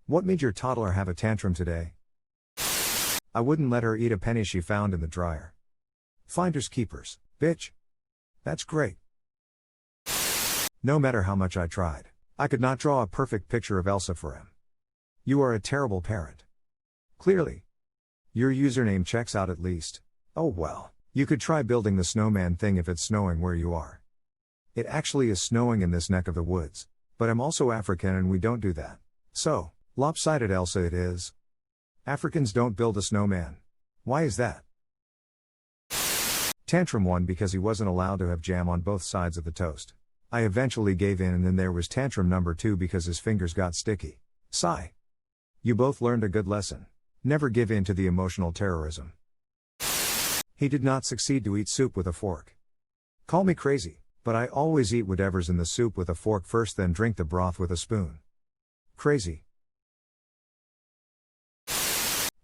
What made your toddler have a tantrum today? I wouldn't let her eat a penny she found in the dryer. Finders keepers, bitch. That's great. No matter how much I tried, I could not draw a perfect picture of Elsa for him. You are a terrible parent. Clearly. Your username checks out at least. Oh well, you could try building the snowman thing if it's snowing where you are. It actually is snowing in this neck of the woods, but I'm also African and we don't do that. So, lopsided Elsa it is. Africans don't build a snowman. Why is that? Tantrum 1 because he wasn't allowed to have jam on both sides of the toast. I eventually gave in and then there was tantrum number 2 because his fingers got sticky. Sigh. You both learned a good lesson. Never give in to the emotional terrorism. He did not succeed to eat soup with a fork. Call me crazy, but I always eat whatever's in the soup with a fork first then drink the broth with a spoon. Crazy.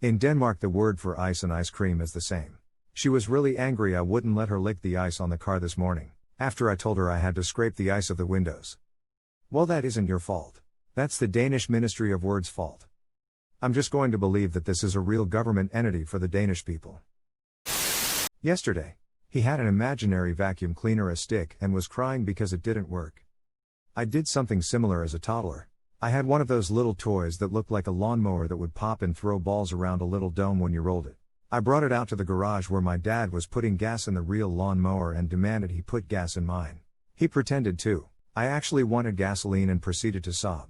In Denmark the word for ice and ice cream is the same. She was really angry I wouldn't let her lick the ice on the car this morning, after I told her I had to scrape the ice of the windows. Well, that isn't your fault. That's the Danish Ministry of Words' fault. I'm just going to believe that this is a real government entity for the Danish people. Yesterday, he had an imaginary vacuum cleaner a stick and was crying because it didn't work. I did something similar as a toddler. I had one of those little toys that looked like a lawnmower that would pop and throw balls around a little dome when you rolled it. I brought it out to the garage where my dad was putting gas in the real lawnmower and demanded he put gas in mine. He pretended to. I actually wanted gasoline and proceeded to sob.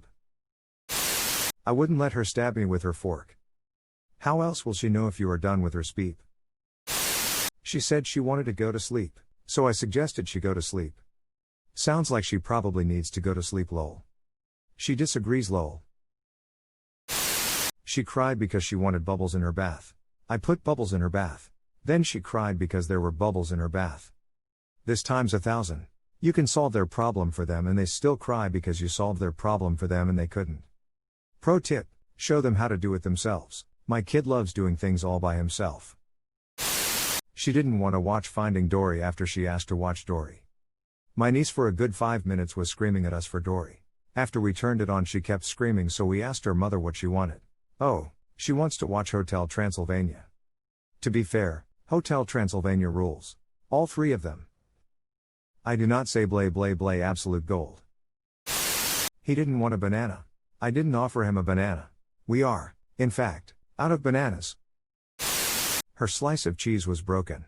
I wouldn't let her stab me with her fork. How else will she know if you are done with her speep? She said she wanted to go to sleep, so I suggested she go to sleep. Sounds like she probably needs to go to sleep lol. She disagrees lol. She cried because she wanted bubbles in her bath. I put bubbles in her bath. Then she cried because there were bubbles in her bath. This times 1,000. You can solve their problem for them and they still cry because you solved their problem for them and they couldn't. Pro tip, show them how to do it themselves. My kid loves doing things all by himself. She didn't want to watch Finding Dory after she asked to watch Dory. My niece for a good 5 minutes was screaming at us for Dory. After we turned it on she kept screaming so we asked her mother what she wanted. Oh, she wants to watch Hotel Transylvania. To be fair, Hotel Transylvania rules. All 3 of them. I do not say blay blay blay absolute gold. He didn't want a banana. I didn't offer him a banana. We are, in fact, out of bananas. Her slice of cheese was broken.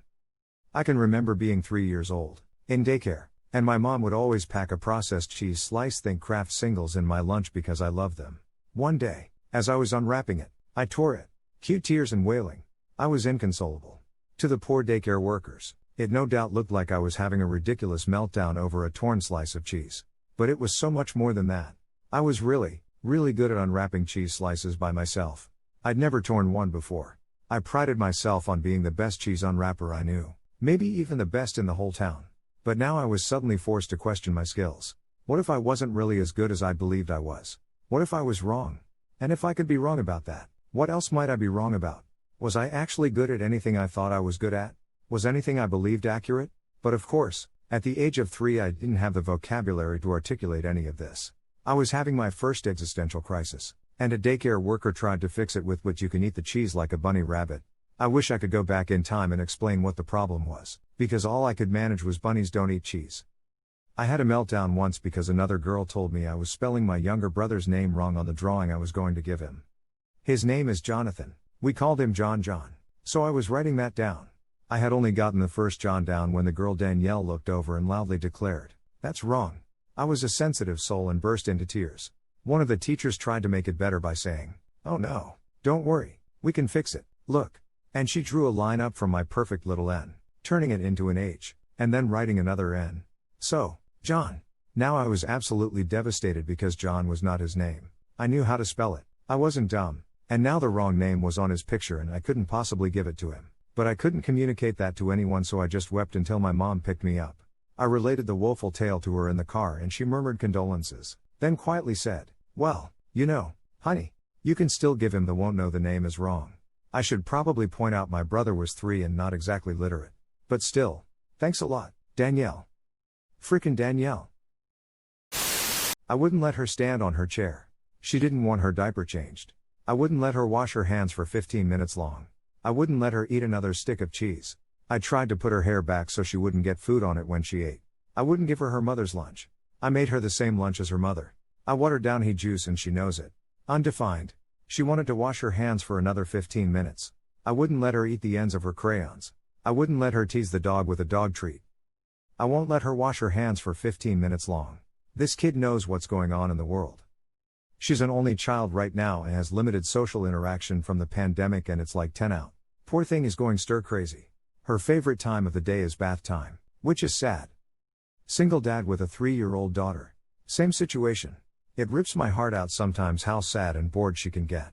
I can remember being 3 years old, in daycare, and my mom would always pack a processed cheese slice think Kraft singles in my lunch because I loved them. One day, as I was unwrapping it, I tore it. Cute tears and wailing. I was inconsolable. To the poor daycare workers, it no doubt looked like I was having a ridiculous meltdown over a torn slice of cheese. But it was so much more than that. I was really good at unwrapping cheese slices by myself. I'd never torn one before. I prided myself on being the best cheese unwrapper I knew, maybe even the best in the whole town. But now I was suddenly forced to question my skills. What if I wasn't really as good as I believed I was? What if I was wrong? And if I could be wrong about that, what else might I be wrong about? Was I actually good at anything I thought I was good at? Was anything I believed accurate? But of course, at the age of 3 I didn't have the vocabulary to articulate any of this. I was having my first existential crisis, and a daycare worker tried to fix it with "but you can eat the cheese like a bunny rabbit." I wish I could go back in time and explain what the problem was, because all I could manage was bunnies don't eat cheese. I had a meltdown once because another girl told me I was spelling my younger brother's name wrong on the drawing I was going to give him. His name is Jonathan. We called him John. So I was writing that down. I had only gotten the first John down when the girl Danielle looked over and loudly declared, "That's wrong." I was a sensitive soul and burst into tears. One of the teachers tried to make it better by saying, "Oh no, don't worry, we can fix it, look." And she drew a line up from my perfect little N, turning it into an H, and then writing another N. So, John. Now I was absolutely devastated because John was not his name. I knew how to spell it. I wasn't dumb. And now the wrong name was on his picture and I couldn't possibly give it to him. But I couldn't communicate that to anyone so I just wept until my mom picked me up. I related the woeful tale to her in the car and she murmured condolences, then quietly said, "Well, you know, honey, you can still give him the won't know the name is wrong." I should probably point out my brother was 3 and not exactly literate. But still, thanks a lot, Danielle. Frickin' Danielle. I wouldn't let her stand on her chair. She didn't want her diaper changed. I wouldn't let her wash her hands for 15 minutes long. I wouldn't let her eat another stick of cheese. I tried to put her hair back so she wouldn't get food on it when she ate. I wouldn't give her her mother's lunch. I made her the same lunch as her mother. I watered down he juice and she knows it. Undefined. She wanted to wash her hands for another 15 minutes. I wouldn't let her eat the ends of her crayons. I wouldn't let her tease the dog with a dog treat. I won't let her wash her hands for 15 minutes long. This kid knows what's going on in the world. She's an only child right now and has limited social interaction from the pandemic, and it's like 10 out. Poor thing is going stir crazy. Her favorite time of the day is bath time, which is sad. Single dad with a 3-year-old daughter. Same situation. It rips my heart out sometimes how sad and bored she can get.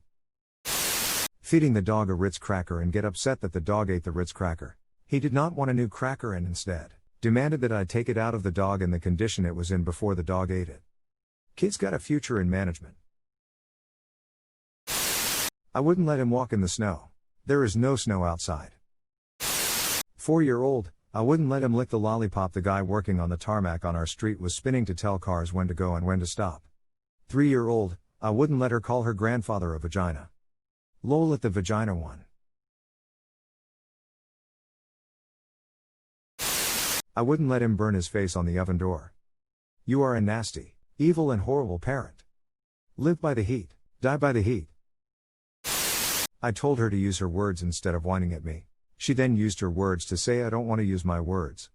Feeding the dog a Ritz cracker and get upset that the dog ate the Ritz cracker. He did not want a new cracker and instead demanded that I take it out of the dog in the condition it was in before the dog ate it. Kid's got a future in management. I wouldn't let him walk in the snow. There is no snow outside. 4-year-old, I wouldn't let him lick the lollipop the guy working on the tarmac on our street was spinning to tell cars when to go and when to stop. 3-year-old, I wouldn't let her call her grandfather a vagina. Lol at the vagina one. I wouldn't let him burn his face on the oven door. You are a nasty, evil and horrible parent. Live by the heat, die by the heat. I told her to use her words instead of whining at me. She then used her words to say I don't want to use my words.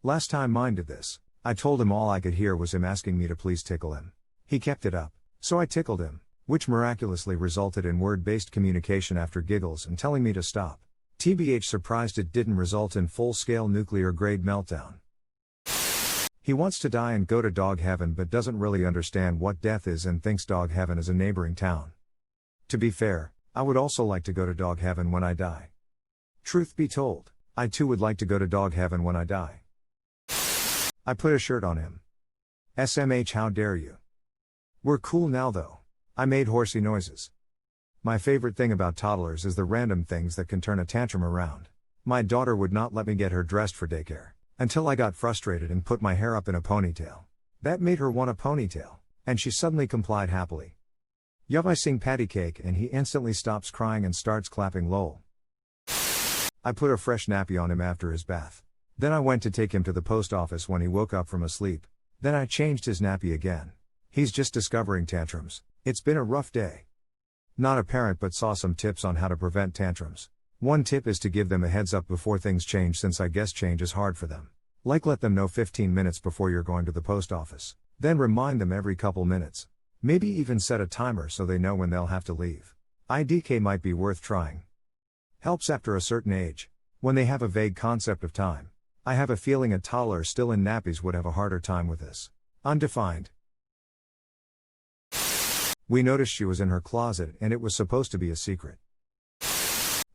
Last time mine did this, I told him all I could hear was him asking me to please tickle him. He kept it up, so I tickled him, which miraculously resulted in word-based communication after giggles and telling me to stop. TBH surprised it didn't result in full-scale nuclear-grade meltdown. He wants to die and go to dog heaven but doesn't really understand what death is and thinks dog heaven is a neighboring town. To be fair, I would also like to go to dog heaven when I die. Truth be told, I too would like to go to dog heaven when I die. I put a shirt on him. SMH, how dare you. We're cool now though. I made horsey noises. My favorite thing about toddlers is the random things that can turn a tantrum around. My daughter would not let me get her dressed for daycare, until I got frustrated and put my hair up in a ponytail. That made her want a ponytail, and she suddenly complied happily. Yup, I sing patty cake and he instantly stops crying and starts clapping lol. I put a fresh nappy on him after his bath. Then I went to take him to the post office when he woke up from a sleep. Then I changed his nappy again. He's just discovering tantrums. It's been a rough day. Not a parent but saw some tips on how to prevent tantrums. One tip is to give them a heads up before things change, since I guess change is hard for them. Like let them know 15 minutes before you're going to the post office. Then remind them every couple minutes. Maybe even set a timer so they know when they'll have to leave. IDK might be worth trying. Helps after a certain age. When they have a vague concept of time. I have a feeling a toddler still in nappies would have a harder time with this. Undefined. We noticed she was in her closet and it was supposed to be a secret.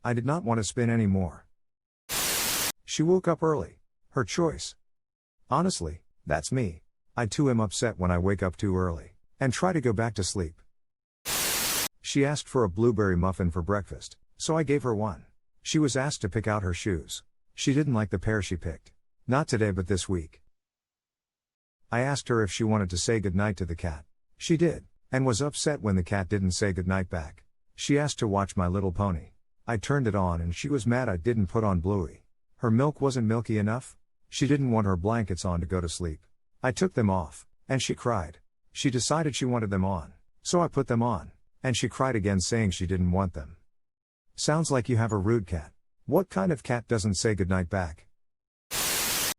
I did not want to spin anymore. She woke up early. Her choice. Honestly, that's me. I too am upset when I wake up too early and try to go back to sleep. She asked for a blueberry muffin for breakfast, so I gave her one. She was asked to pick out her shoes. She didn't like the pair she picked. Not today but this week. I asked her if she wanted to say goodnight to the cat. She did, and was upset when the cat didn't say goodnight back. She asked to watch My Little Pony. I turned it on and she was mad I didn't put on Bluey. Her milk wasn't milky enough. She didn't want her blankets on to go to sleep. I took them off, and she cried. She decided she wanted them on, so I put them on, and she cried again saying she didn't want them. Sounds like you have a rude cat. What kind of cat doesn't say goodnight back?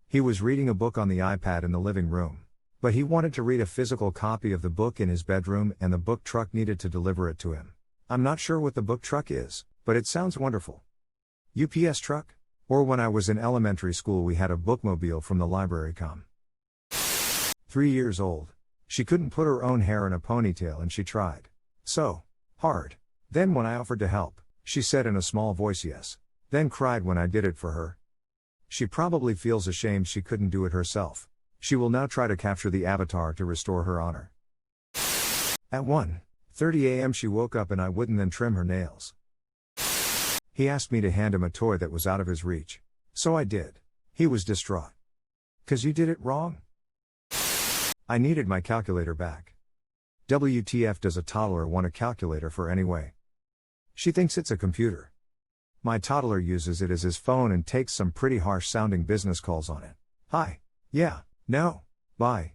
He was reading a book on the iPad in the living room, but he wanted to read a physical copy of the book in his bedroom and the book truck needed to deliver it to him. I'm not sure what the book truck is, but it sounds wonderful. UPS truck? Or when I was in elementary school we had a bookmobile from the library come. 3 years old. She couldn't put her own hair in a ponytail and she tried so hard. Then when I offered to help, she said in a small voice yes. Then cried when I did it for her. She probably feels ashamed she couldn't do it herself. She will now try to capture the avatar to restore her honor. At 1:30 a.m. she woke up and I wouldn't then trim her nails. He asked me to hand him a toy that was out of his reach. So I did. He was distraught. 'Cause you did it wrong? I needed my calculator back. WTF does a toddler want a calculator for anyway? She thinks it's a computer. My toddler uses it as his phone and takes some pretty harsh sounding business calls on it. Hi. Yeah. No. Bye.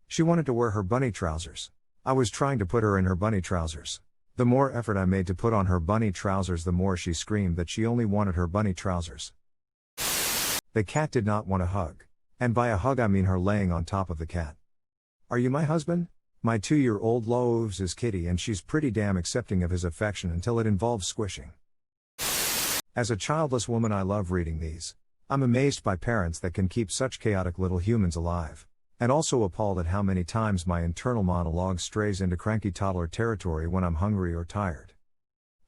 She wanted to wear her bunny trousers. I was trying to put her in her bunny trousers. The more effort I made to put on her bunny trousers, the more she screamed that she only wanted her bunny trousers. The cat did not want a hug. And by a hug I mean her laying on top of the cat. Are you my husband? My 2-year-old loves his kitty and she's pretty damn accepting of his affection until it involves squishing. As a childless woman I love reading these. I'm amazed by parents that can keep such chaotic little humans alive. And also appalled at how many times my internal monologue strays into cranky toddler territory when I'm hungry or tired.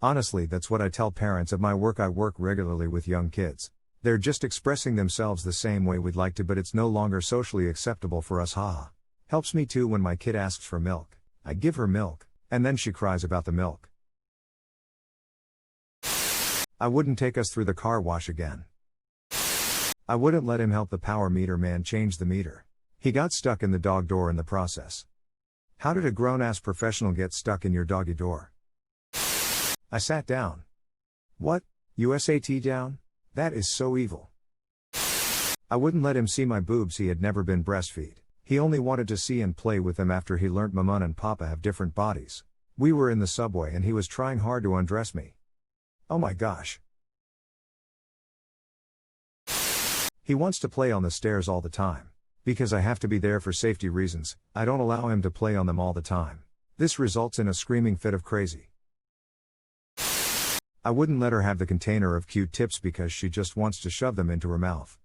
Honestly, that's what I tell parents at my work. I work regularly with young kids. They're just expressing themselves the same way we'd like to, but it's no longer socially acceptable for us, haha. Helps me too when my kid asks for milk. I give her milk, and then she cries about the milk. I wouldn't take us through the car wash again. I wouldn't let him help the power meter man change the meter. He got stuck in the dog door in the process. How did a grown-ass professional get stuck in your doggy door? I sat down. What? USAT down? That is so evil. I wouldn't let him see my boobs. He had never been breastfed. He only wanted to see and play with them after he learnt Mama and Papa have different bodies. We were in the subway and he was trying hard to undress me. Oh my gosh. He wants to play on the stairs all the time. Because I have to be there for safety reasons, I don't allow him to play on them all the time. This results in a screaming fit of crazy. I wouldn't let her have the container of Q-tips because she just wants to shove them into her mouth.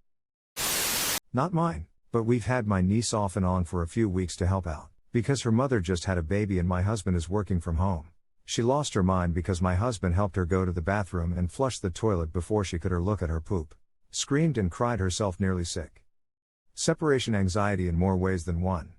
Not mine, but we've had my niece off and on for a few weeks to help out, because her mother just had a baby and my husband is working from home. She lost her mind because my husband helped her go to the bathroom and flush the toilet before she could look at her poop. Screamed and cried herself nearly sick. Separation anxiety in more ways than one.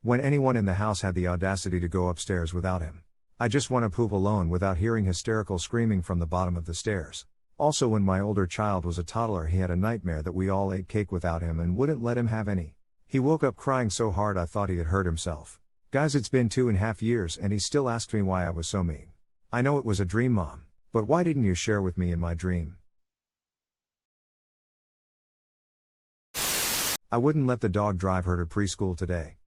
When anyone in the house had the audacity to go upstairs without him. I just want to poop alone without hearing hysterical screaming from the bottom of the stairs. Also, when my older child was a toddler, he had a nightmare that we all ate cake without him and wouldn't let him have any. He woke up crying so hard I thought he had hurt himself. Guys, it's been 2.5 years and he still asks me why I was so mean. I know it was a dream, Mom, but why didn't you share with me in my dream? I wouldn't let the dog drive her to preschool today.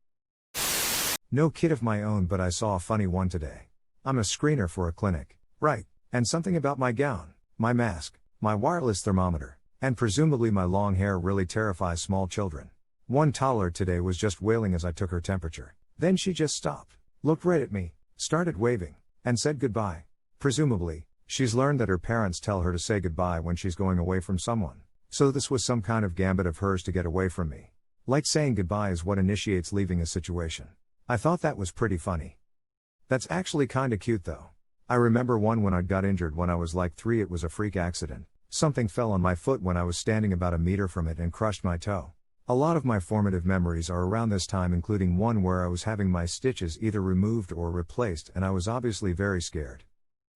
No kid of my own, but I saw a funny one today. I'm a screener for a clinic. Right. And something about my gown, my mask, my wireless thermometer, and presumably my long hair really terrifies small children. One toddler today was just wailing as I took her temperature. Then she just stopped, looked right at me, started waving, and said goodbye. Presumably, she's learned that her parents tell her to say goodbye when she's going away from someone. So this was some kind of gambit of hers to get away from me. Like saying goodbye is what initiates leaving a situation. I thought that was pretty funny. That's actually kinda cute though. I remember one when I got injured when I was like 3. It was a freak accident. Something fell on my foot when I was standing about a meter from it and crushed my toe. A lot of my formative memories are around this time, including one where I was having my stitches either removed or replaced and I was obviously very scared.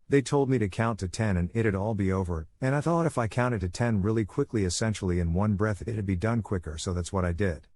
They told me to count to 10 and it'd all be over, and I thought if I counted to 10 really quickly, essentially in one breath, it'd be done quicker, so that's what I did.